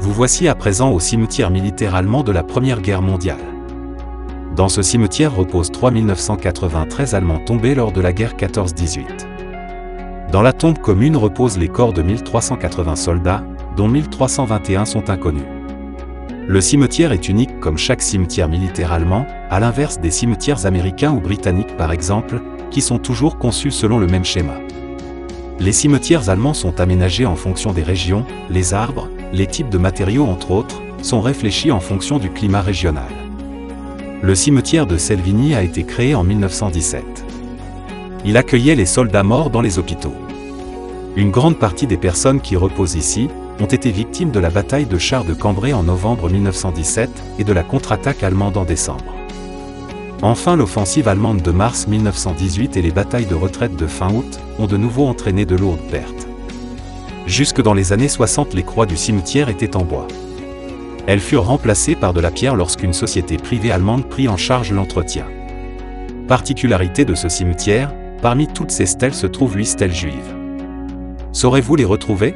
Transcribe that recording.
Vous voici à présent au cimetière militaire allemand de la Première Guerre mondiale. Dans ce cimetière reposent 3993 Allemands tombés lors de la guerre 14-18. Dans la tombe commune reposent les corps de 1380 soldats, dont 1321 sont inconnus. Le cimetière est unique comme chaque cimetière militaire allemand, à l'inverse des cimetières américains ou britanniques par exemple, qui sont toujours conçus selon le même schéma. Les cimetières allemands sont aménagés en fonction des régions, les arbres, les types de matériaux entre autres, sont réfléchis en fonction du climat régional. Le cimetière de Selvigny a été créé en 1917. Il accueillait les soldats morts dans les hôpitaux. Une grande partie des personnes qui reposent ici ont été victimes de la bataille de chars de Cambrai en novembre 1917 et de la contre-attaque allemande en décembre. Enfin, l'offensive allemande de mars 1918 et les batailles de retraite de fin août ont de nouveau entraîné de lourdes pertes. Jusque dans les années 60, les croix du cimetière étaient en bois. Elles furent remplacées par de la pierre lorsqu'une société privée allemande prit en charge l'entretien. Particularité de ce cimetière, parmi toutes ces stèles se trouve 8 stèles juives. Saurez-vous les retrouver ?